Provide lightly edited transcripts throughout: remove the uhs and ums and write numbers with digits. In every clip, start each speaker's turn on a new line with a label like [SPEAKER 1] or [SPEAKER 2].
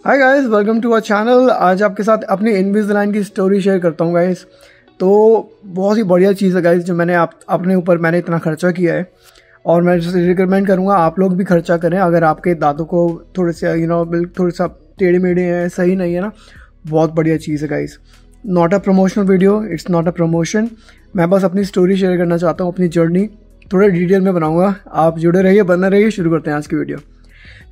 [SPEAKER 1] Hi guys, welcome to our channel. आज आपके साथ अपनी इनविजिलाइन की स्टोरी शेयर करता हूँ गाइस। तो बहुत ही बढ़िया चीज़ है गाइस जो मैंने अपने ऊपर मैंने इतना खर्चा किया है, और मैं रिकमेंड करूँगा आप लोग भी खर्चा करें। अगर आपके दांतों को थोड़े से थोड़ा सा टेढ़े मेढ़े हैं, सही नहीं है ना, बहुत बढ़िया चीज़ है guys. Not a promotional video, it's not a promotion. मैं बस अपनी स्टोरी शेयर करना चाहता हूँ, अपनी जर्नी थोड़ा डिटेल में बनाऊँगा। आप जुड़े रहिए, बने रहिए। शुरू करते हैं आज की वीडियो।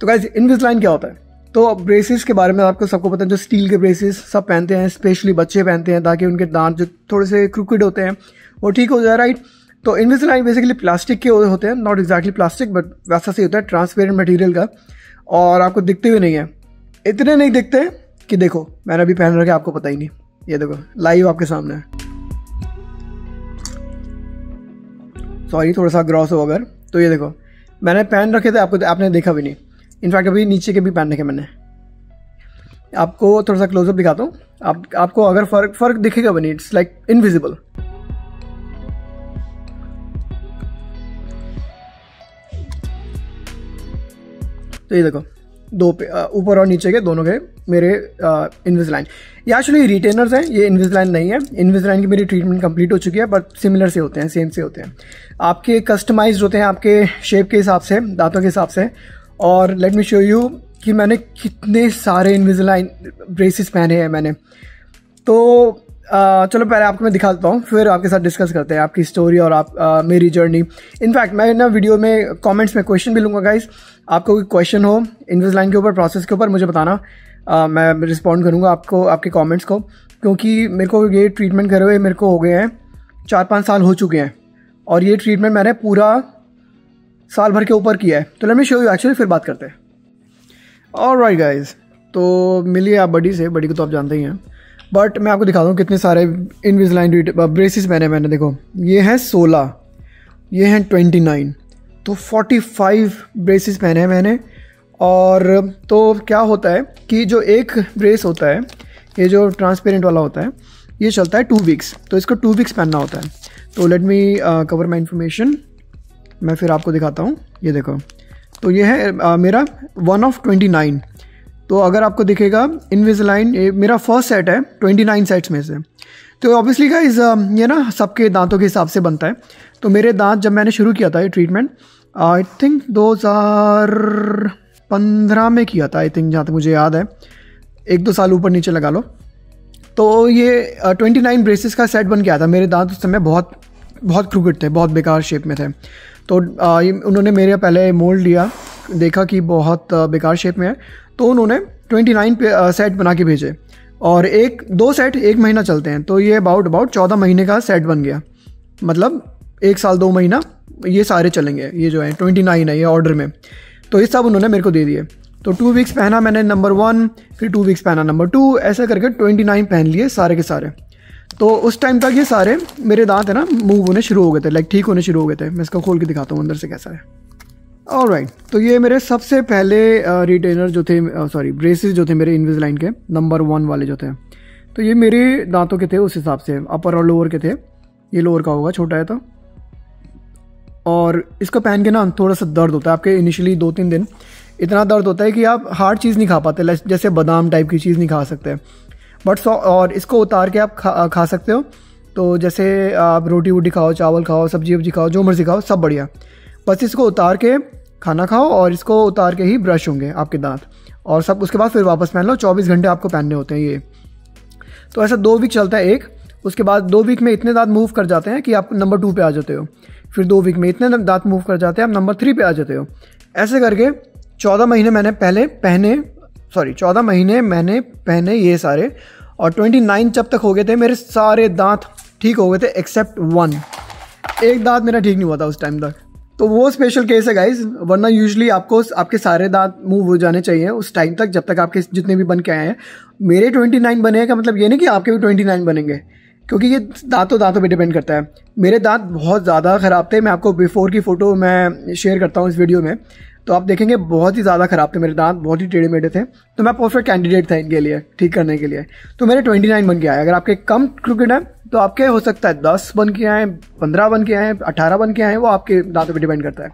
[SPEAKER 1] तो गाइस, इनविजिलाइन क्या होता है? तो ब्रेसेस के बारे में आपको सबको पता है, जो स्टील के ब्रेसेस सब पहनते हैं, स्पेशली बच्चे पहनते हैं ताकि उनके दांत जो थोड़े से क्रूकेड होते हैं वो ठीक हो जाए, राइट। तो इनविजिलाइन बेसिकली प्लास्टिक के होते हैं, नॉट एग्जैक्टली प्लास्टिक बट वैसा से होता है, ट्रांसपेरेंट मटेरियल का, और आपको दिखते हुए नहीं है। इतने नहीं दिखते कि देखो मैंने अभी पहन रखे, आपको पता ही नहीं। ये देखो लाइव आपके सामने है। सॉरी थोड़ा सा ग्रॉस हो अगर, तो ये देखो मैंने पहन रखे थे, आपने देखा भी नहीं। इनफैक्ट अभी नीचे के भी पहन रखे मैंने। आपको थोड़ा सा क्लोजअप दिखाता हूँ। आपको अगर फर्क दिखेगा भी नहीं, इट्स लाइक इनविजिबल। तो ये देखो दो ऊपर और नीचे के दोनों के मेरे इनविजिलाइन। ये एक्चुअली रिटेनर्स हैं, ये इनविजिलाइन नहीं है। इनविजिलाइन की मेरी ट्रीटमेंट कंप्लीट हो चुकी है, बट सिमिलर से होते हैं, सेम से होते हैं। आपके कस्टमाइज्ड होते हैं आपके शेप के हिसाब से, दांतों के हिसाब से। और लेट मी शो यू कि मैंने कितने सारे इनविजिलाइन ब्रेसेस पहने हैं मैंने। तो चलो पहले आपको मैं दिखा देता हूँ, फिर आपके साथ डिस्कस करते हैं आपकी स्टोरी और मेरी जर्नी। इनफैक्ट मैं ना वीडियो में कमेंट्स में क्वेश्चन भी लूँगा गाइस। आपको कोई क्वेश्चन हो इनविजिलाइन के ऊपर, प्रोसेस के ऊपर, मुझे बताना। मैं रिस्पॉन्ड करूँगा आपको, आपके कमेंट्स को, क्योंकि मेरे को ये ट्रीटमेंट करे हुए मेरे को हो गए हैं 4-5 साल हो चुके हैं, और ये ट्रीटमेंट मैंने पूरा साल भर के ऊपर किया है। तो let me show you actually, फिर बात करते हैं। ऑलराइट गाइस, तो मिलिए आप बडी से। बडी को तो आप जानते ही हैं, बट मैं आपको दिखाता हूँ कितने सारे इनविजिलाइन ब्रेसेस मैंने देखो, ये हैं 16, ये हैं 29, तो 45 ब्रेसेस पहने हैं मैंने। और तो क्या होता है कि जो एक ब्रेस होता है, ये जो ट्रांसपेरेंट वाला होता है, ये चलता है 2 वीक्स, तो इसको 2 वीक्स पहनना होता है। तो let me cover my information, मैं फिर आपको दिखाता हूँ। ये देखो, तो ये है मेरा 1 of 29। तो अगर आपको दिखेगा इनविजिलाइन, ये मेरा फर्स्ट सेट है 29 सेट्स में से। तो ऑब्वियसली गाइस ये ना सबके दांतों के हिसाब से बनता है। तो मेरे दांत जब मैंने शुरू किया था ये ट्रीटमेंट, आई थिंक 2015 में किया था, आई थिंक, जहाँ तक मुझे याद है। 1-2 साल ऊपर नीचे लगा लो। तो ये 29 ब्रेसेस का सेट बन गया था। मेरे दांत उस समय बहुत क्रूकेड थे, बहुत बेकार शेप में थे। तो उन्होंने मेरे पहले मोल्ड लिया, देखा कि बहुत बेकार शेप में है, तो उन्होंने 29 सेट बना के भेजे, और 2 सेट 1 महीना चलते हैं। तो ये अबाउट 14 महीने का सेट बन गया, मतलब 1 साल 2 महीना ये सारे चलेंगे। ये जो है 29 है, ये ऑर्डर में। तो ये सब उन्होंने मेरे को दे दिए। तो 2 वीक्स पहना मैंने नंबर 1, फिर 2 वीक्स पहना नंबर 2, ऐसा करके 29 पहन लिए सारे के सारे। तो उस टाइम तक ये सारे मेरे दांत है ना मूव होने शुरू हो गए थे, लाइक ठीक होने शुरू हो गए थे। मैं इसको खोल के दिखाता हूँ अंदर से कैसा है। ऑलराइट, तो ये मेरे सबसे पहले रिटेनर जो थे, ब्रेसेस जो थे मेरे इनविजिलाइन के, नंबर 1 वाले जो थे। तो ये मेरे दांतों के थे उस हिसाब से, अपर और लोअर के थे। ये लोअर का होगा, छोटा है तो। और इसको पहन के ना थोड़ा सा दर्द होता है आपके इनिशियली 2-3 दिन। इतना दर्द होता है कि आप हार्ड चीज़ नहीं खा पाते, जैसे बादाम टाइप की चीज़ नहीं खा सकते। बट और इसको उतार के आप खा सकते हो। तो जैसे आप रोटी वोटी खाओ, चावल खाओ, सब्जी वब्जी खाओ, जो मर्जी खाओ, सब बढ़िया। बस इसको उतार के खाना खाओ, और इसको उतार के ही ब्रश होंगे आपके दांत, और सब उसके बाद फिर वापस पहन लो। 24 घंटे आपको पहनने होते हैं ये। तो ऐसा 2 वीक चलता है एक। उसके बाद 2 वीक में इतने दांत मूव कर जाते हैं कि आप नंबर 2 पे आ जाते हो। फिर 2 वीक में इतने दांत मूव कर जाते हैं, आप नंबर 3 पे आ जाते हो। ऐसे करके 14 महीने मैंने 14 महीने मैंने पहने ये सारे, और 29 जब तक हो गए थे मेरे सारे दांत ठीक हो गए थे, एक्सेप्ट 1। एक दांत मेरा ठीक नहीं हुआ था उस टाइम तक। तो वो स्पेशल केस है गाइज, वरना यूजुअली आपको आपके सारे दांत मूव हो जाने चाहिए उस टाइम तक, जब तक आपके जितने भी बन के आए हैं। मेरे 29 बने का मतलब ये नहीं कि आपके भी 29 बनेंगे, क्योंकि ये दांतों पे डिपेंड करता है। मेरे दांत बहुत ज़्यादा ख़राब थे। मैं आपको बिफोर की फ़ोटो मैं शेयर करता हूँ इस वीडियो में, तो आप देखेंगे बहुत ही ज़्यादा ख़राब थे मेरे दांत, बहुत ही टेढ़े मेढ़े थे। तो मैं परफेक्ट कैंडिडेट था इनके लिए, ठीक करने के लिए। तो मेरे 29 बन के आए। अगर आपके कम क्रूकेड है तो आपके हो सकता है 10 बन के आए, 15 बन के आए, 18 बन के आए, वो आपके दांतों पे डिपेंड करता है।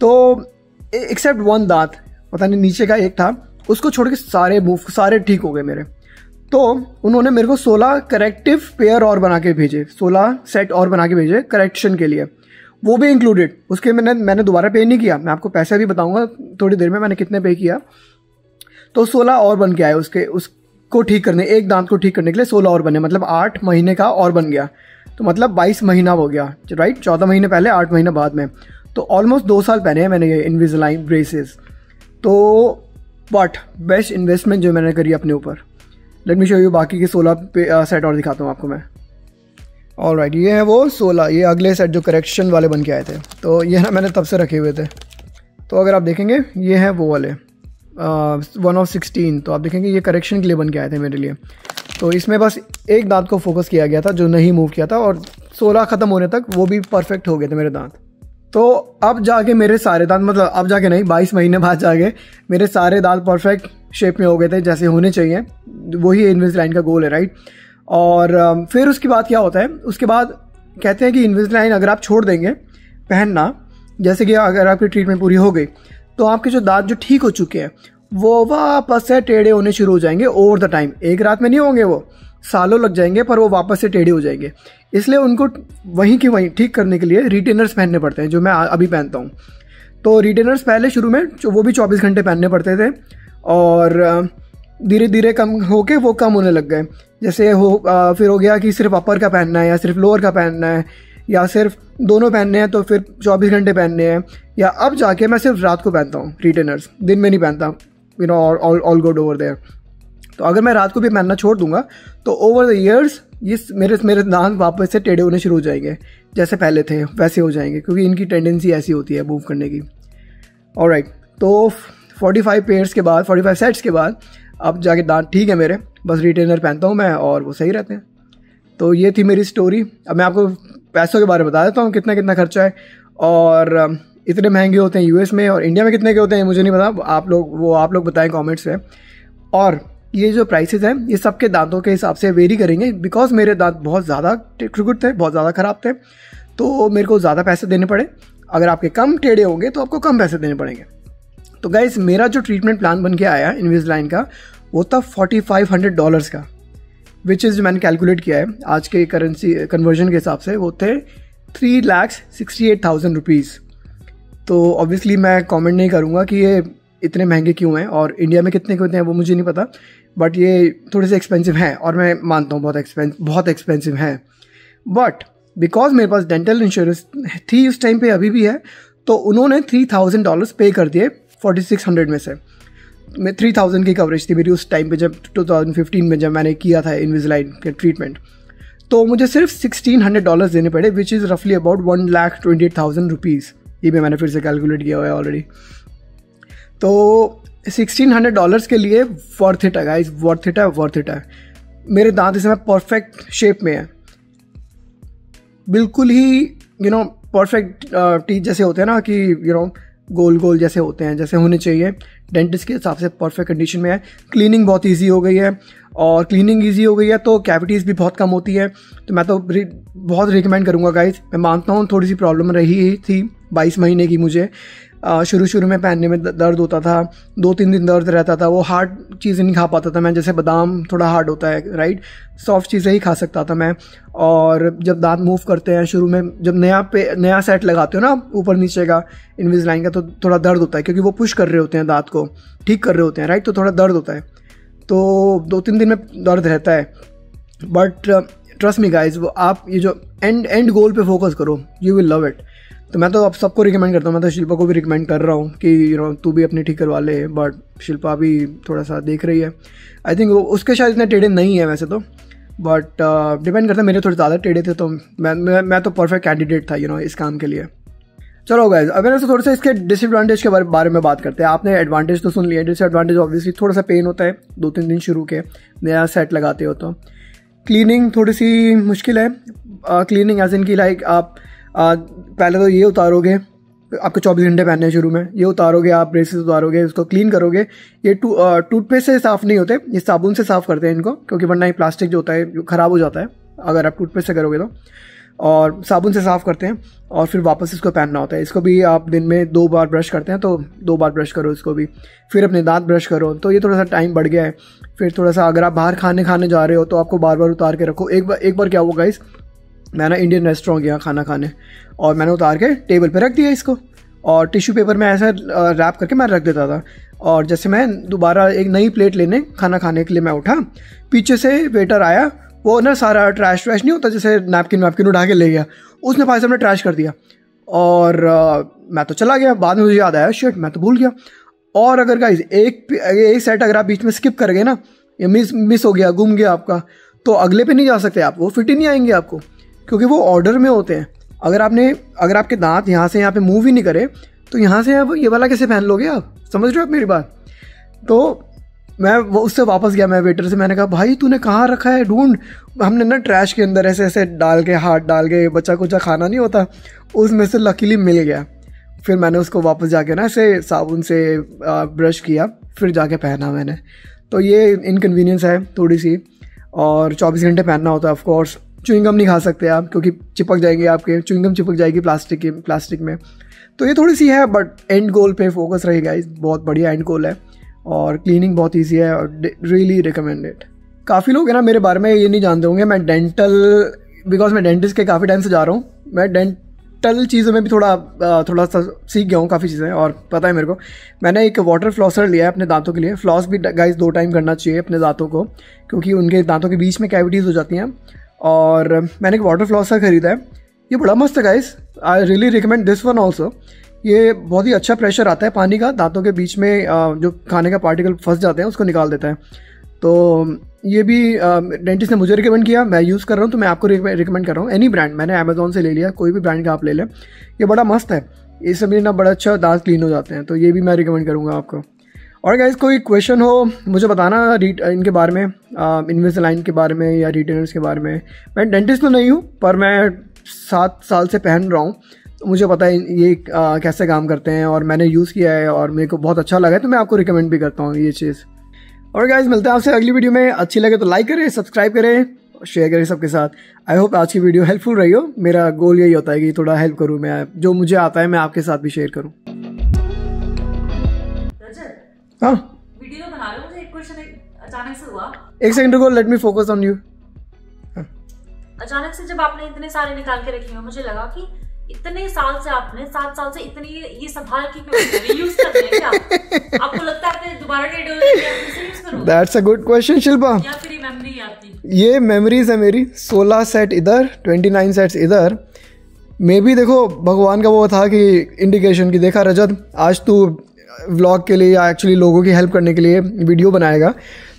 [SPEAKER 1] तो एक्सेप्ट 1 दांत, पता नहीं नीचे का एक था, उसको छोड़ के सारे मूव सारे ठीक हो गए मेरे। तो उन्होंने मेरे को 16 करेक्टिव पेयर और बना के भेजे, 16 सेट और बना के भेजे करेक्शन के लिए, वो भी इंक्लूडेड। उसके मैंने दोबारा पे नहीं किया, मैं आपको पैसा भी बताऊंगा थोड़ी देर में मैंने कितने पे किया। तो 16 और बन के आए उसको ठीक करने, एक दांत को ठीक करने के लिए 16 और बने, मतलब 8 महीने का और बन गया। तो मतलब 22 महीना हो गया, राइट, 14 महीने पहले 8 महीने बाद में। तो ऑलमोस्ट 2 साल पहने हैं मैंने ये इनविजिलाइन ब्रेसेस। तो बट बेस्ट इन्वेस्टमेंट जो मैंने करी अपने ऊपर। लेट मी शो यू बाकी के 16 सेट और दिखाता हूँ आपको मैं। ऑलराइट, ये है वो 16, ये अगले सेट जो करेक्शन वाले बन के आए थे। तो ये ना मैंने तब से रखे हुए थे। तो अगर आप देखेंगे ये है वो वाले 1 of 16। तो आप देखेंगे ये करेक्शन के लिए बन के आए थे मेरे लिए। तो इसमें बस एक दांत को फोकस किया गया था जो नहीं मूव किया था, और 16 ख़त्म होने तक वो भी परफेक्ट हो गए थे मेरे दांत। तो अब जाके मेरे सारे दांत, मतलब अब जाके नहीं, 22 महीने बाद जाके मेरे सारे दांत परफेक्ट शेप में हो गए थे जैसे होने चाहिए। वही इनविजिलाइन का गोल है, राइट। और फिर उसके बाद क्या होता है, उसके बाद कहते हैं कि इनविजिलाइन अगर आप छोड़ देंगे पहनना, जैसे कि अगर आपकी ट्रीटमेंट पूरी हो गई, तो आपके जो दांत जो ठीक हो चुके हैं वो वापस से टेढ़े होने शुरू हो जाएंगे ओवर द टाइम। एक रात में नहीं होंगे, वो सालों लग जाएंगे, पर वो वापस से टेढ़े हो जाएंगे। इसलिए उनको वहीं की वहीं ठीक करने के लिए रिटेनर्स पहनने पड़ते हैं, जो मैं अभी पहनता हूँ। तो रिटेनर्स पहले शुरू में वो भी 24 घंटे पहनने पड़ते थे, और धीरे धीरे कम होके वो कम होने लग गए। जैसे फिर हो गया कि सिर्फ अपर का पहनना है या सिर्फ लोअर का पहनना है या सिर्फ दोनों पहनने हैं, तो फिर 24 घंटे पहनने हैं। या अब जाके मैं सिर्फ रात को पहनता हूँ रिटेनर्स, दिन में नहीं पहनता, you know, all good over there. तो अगर मैं रात को भी पहनना छोड़ दूंगा तो ओवर द ईयर्स ये मेरे दांत वापस से टेढ़े होने शुरू हो जाएंगे, जैसे पहले थे वैसे हो जाएंगे, क्योंकि इनकी टेंडेंसी ऐसी होती है मूव करने की। ऑलराइट, तो 45 पेयर्स के बाद, 45 सेट्स के बाद अब जाके दांत ठीक है मेरे, बस रिटेनर पहनता हूँ मैं और वो सही रहते हैं। तो ये थी मेरी स्टोरी। अब मैं आपको पैसों के बारे में बता देता हूँ कितना कितना खर्चा है, और इतने महंगे होते हैं यूएस में, और इंडिया में कितने के होते हैं मुझे नहीं पता, आप लोग बताएं कमेंट्स में। और ये जो प्राइसेस हैं ये सबके दांतों के हिसाब से वेरी करेंगे, बिकॉज मेरे दांत बहुत ज़्यादा क्रिकेट थे, बहुत ज़्यादा ख़राब थे, तो मेरे को ज़्यादा पैसे देने पड़े। अगर आपके कम टेढ़े होंगे तो आपको कम पैसे देने पड़ेंगे। तो गाइस, मेरा जो ट्रीटमेंट प्लान बन के आया इनविजिलाइन का, वो था $4,500 का, विच इज़ मैंने कैलकुलेट किया है आज के करेंसी कन्वर्जन के हिसाब से, वो थे 3,68,000 रुपीज़। तो ऑब्वियसली मैं कमेंट नहीं करूँगा कि ये इतने महंगे क्यों हैं और इंडिया में कितने के होते हैं वो मुझे नहीं पता, बट ये थोड़े से एक्सपेंसिव हैं, और मैं मानता हूँ बहुत एक्सपेंसिव हैं। बट बिकॉज मेरे पास डेंटल इंश्योरेंस थी उस टाइम पे, अभी भी है, तो उन्होंने $3,000 पे कर दिए 4600 में से। मैं 3000 की कवरेज थी मेरी उस टाइम पे, जब 2015 में जब मैंने किया था इनविजिलाइन के ट्रीटमेंट। तो मुझे सिर्फ $1,600 देने पड़े, विच इज़ रफली अबाउट 1,28,000 रुपीज़। ये भी मैंने फिर से कैलकुलेट किया हुआ है ऑलरेडी। तो $1,600 के लिए वर्थ इट है गाइस, वर्थ इट है। मेरे दांत इस समय परफेक्ट शेप में है, बिल्कुल ही परफेक्ट टीथ जैसे होते हैं ना, कि गोल गोल जैसे होते हैं, जैसे होने चाहिए डेंटिस्ट के हिसाब से परफेक्ट कंडीशन में है। क्लीनिंग बहुत इजी हो गई है, और क्लीनिंग इजी हो गई है तो कैविटीज़ भी बहुत कम होती है। तो मैं तो बहुत रिकमेंड करूँगा गाइस। मैं मानता हूँ थोड़ी सी प्रॉब्लम रही ही थी 22 महीने की मुझे। शुरू में पहनने में दर्द होता था, 2-3 दिन दर्द रहता था, वो हार्ड चीज़ें नहीं खा पाता था मैं, जैसे बादाम थोड़ा हार्ड होता है, राइट, सॉफ्ट चीज़ें ही खा सकता था मैं। और जब दांत मूव करते हैं शुरू में, जब नया सेट लगाते हो ना ऊपर नीचे का इनविजिलाइन का, तो थोड़ा दर्द होता है, क्योंकि वो पुश कर रहे होते हैं दांत को, ठीक कर रहे होते हैं, राइट, तो थोड़ा दर्द होता है। तो 2-3 दिन में दर्द रहता है, बट ट्रस्ट मी गाइज, वो आप ये जो एंड गोल पे फोकस करो, यू विल लव इट। तो मैं तो अब सबको रिकमेंड करता हूँ, मैं तो शिल्पा को भी रिकमेंड कर रहा हूँ कि तू भी अपनी ठीक करवा ले, बट शिल्पा भी थोड़ा सा देख रही है। आई थिंक उसके शायद इतने टेढ़े नहीं है वैसे तो, बट डिपेंड करता है, मेरे थोड़े ज़्यादा टेढ़े थे, तो मैं तो परफेक्ट कैंडिडेट था इस काम के लिए। चलो गाइज, अब मैंने थोड़ा सा इसके डिसएडवांटेज के बारे में बात करते हैं। आपने एडवांटेज तो सुन लिया, डिसएडवांटेज ऑब्वियसली थोड़ा सा पेन होता है 2-3 दिन शुरू के, नया सेट लगाते हो तो। क्लीनिंग थोड़ी सी मुश्किल है, क्लीनिंग एज इन की लाइक आप पहले तो ये उतारोगे, आपको 24 घंटे पहनने हैं शुरू में, ये उतारोगे आप, ब्रेसेस उतारोगे, उसको क्लीन करोगे। ये टूथपेस्ट से साफ़ नहीं होते, ये साबुन से साफ़ करते हैं इनको, क्योंकि वरना ये प्लास्टिक जो होता है ख़राब हो जाता है अगर आप टूथपेस्ट से करोगे तो। और साबुन से साफ़ करते हैं और फिर वापस इसको पहनना होता है। इसको भी आप दिन में 2 बार ब्रश करते हैं तो 2 बार ब्रश करो इसको भी, फिर अपने दांत ब्रश करो। तो ये थोड़ा सा टाइम बढ़ गया है। फिर थोड़ा सा अगर आप बाहर खाने जा रहे हो तो आपको बार बार उतार के रखो। एक बार क्या हुआ गाइस, मैं ना इंडियन रेस्टोरेंट गया खाना खाने और मैंने उतार के टेबल पे रख दिया इसको, और टिश्यू पेपर में ऐसा रैप करके मैं रख देता था। और जैसे मैं दोबारा एक नई प्लेट लेने खाना खाने के लिए मैं उठा, पीछे से वेटर आया, वो ना सारा ट्रैश नहीं होता जैसे नैपकिन उठा के ले गया, उसने भाई साहब ने ट्रैश कर दिया। और मैं तो चला गया। बाद में मुझे याद आया, शिट मैं तो भूल गया। और अगर गाइस एक सेट अगर आप बीच में स्किप कर गए ना, या मिस हो गया, गुम गया आपका, तो अगले पे नहीं जा सकते आप, वो फिट ही नहीं आएंगे आपको, क्योंकि वो ऑर्डर में होते हैं। अगर आपके दांत यहाँ से यहाँ पे मूव ही नहीं करे तो यहाँ से अब ये वाला कैसे पहन लोगे आप? समझ रहे हो आप मेरी बात? तो मैं वो उससे वापस गया, मैं वेटर से मैंने कहा भाई तूने कहाँ रखा है, ढूंढ। हमने ना ट्रैश के अंदर ऐसे डाल के, हाथ डाल के, बच्चा कुचा खाना नहीं होता, उसमें से लकीली मिल गया। फिर मैंने उसको वापस जाके ना ऐसे साबुन से ब्रश किया, फिर जाके पहना मैंने। तो ये इनकन्वीनियंस है थोड़ी सी। और 24 घंटे पहनना होता है ऑफ कोर्स। च्युइंगम नहीं खा सकते आप क्योंकि चिपक जाएंगे आपके, च्युइंगम चिपक जाएगी प्लास्टिक में। तो ये थोड़ी सी है, बट एंड गोल पे फोकस रहेगा। इस बहुत बढ़िया एंड गोल है और क्लीनिंग बहुत ईजी है और रियली रिकमेंडेड। काफ़ी लोग है ना मेरे बारे में ये नहीं जानते होंगे, मैं बिकॉज मैं डेंटिस्ट के काफ़ी टाइम से जा रहा हूँ, मैं डेंटल चीज़ों में भी थोड़ा सा सीख गया हूँ काफ़ी चीज़ें, और पता है मेरे को। मैंने एक वाटर फ्लॉसर लिया है अपने दांतों के लिए। फ्लॉस भी गाइस 2 टाइम करना चाहिए अपने दांतों को, क्योंकि उनके दांतों के बीच में कैविटीज़ हो जाती हैं। और मैंने एक वाटर फ्लॉसर ख़रीदा है, ये बड़ा मस्त है guys, I really recommend this one also. ये बहुत ही अच्छा प्रेशर आता है पानी का, दांतों के बीच में जो खाने का पार्टिकल फंस जाते हैं उसको निकाल देता है। तो ये भी डेंटिस्ट ने मुझे रिकमेंड किया, मैं यूज़ कर रहा हूँ, तो मैं आपको रिकमेंड कर रहा हूँ। एनी ब्रांड, मैंने अमेजोन से ले लिया, कोई भी ब्रांड का आप ले लें, ये बड़ा मस्त है। इससे भी ना बड़ा अच्छा दांत क्लीन हो जाते हैं, तो ये भी मैं रिकमेंड करूँगा आपको। और गाइस कोई क्वेश्चन हो मुझे बताना इनके बारे में, इनविसालाइन के बारे में या रिटेनर्स के बारे में। मैं डेंटिस्ट तो नहीं हूँ, पर मैं 7 साल से पहन रहा हूँ, तो मुझे पता है ये कैसे काम करते हैं, और मैंने यूज़ किया है और मेरे को बहुत अच्छा लगा है, तो मैं आपको रिकमेंड भी करता हूँ ये चीज़। और गाइस मिलते हैं आपसे अगली वीडियो में। अच्छी लगे तो लाइक करें, सब्सक्राइब करें, शेयर करें सबके साथ। आई होप आज की वीडियो हेल्पफुल रही हो। मेरा गोल यही होता है कि थोड़ा हेल्प करूँ, मैं जो मुझे आता है मैं आपके साथ भी शेयर करूँ। हाँ,
[SPEAKER 2] वीडियो बना रहे हो, मुझे एक क्वेश्चन अचानक से हुआ।
[SPEAKER 1] एक सेकंड रुको, let me focus on you.
[SPEAKER 2] अचानक से जब आपने इतने सारे निकाल के रखे हो, मुझे लगा कि इतने साल से आपने 7 साल से इतनी ये संभाल के यूज कर रहे हैं क्या? आपको लगता है आपने दोबारा यूज करो?
[SPEAKER 1] That's a good question Shilpa.
[SPEAKER 2] या फिर ये मेमोरी आपकी?
[SPEAKER 1] ये मेमोरीज है मेरी। 16 सेट इधर, 29 सेट्स इधर। मे भी देखो भगवान का वो था कि इंडिकेशन की, देखा रजत आज तू व्लॉग के लिए या एक्चुअली लोगों की हेल्प करने के लिए वीडियो बनाएगा,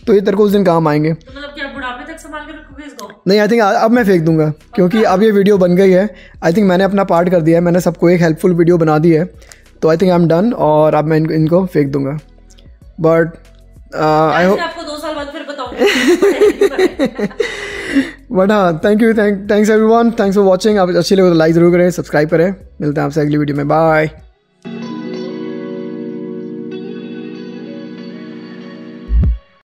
[SPEAKER 1] तो ये तेरे को उस दिन काम आएंगे।
[SPEAKER 2] तो मतलब क्या बुढ़ापे तक संभाल के रखोगे इसको?
[SPEAKER 1] नहीं, आई थिंक अब मैं फेंक दूंगा, क्योंकि अब ये वीडियो बन गई है। आई थिंक मैंने अपना पार्ट कर दिया है, मैंने सबको एक हेल्पफुल वीडियो बना दी है, तो I think I am done, और अब मैं इनको फेंक दूंगा। बट आई होप
[SPEAKER 2] आपको 2 साल बाद फिर बताऊंगा।
[SPEAKER 1] बट हाँ, thanks everyone, thanks for watching. आप अच्छी लगे तो लाइक जरूर करें, सब्सक्राइब करें। मिलते हैं आपसे अगली वीडियो में, बाय।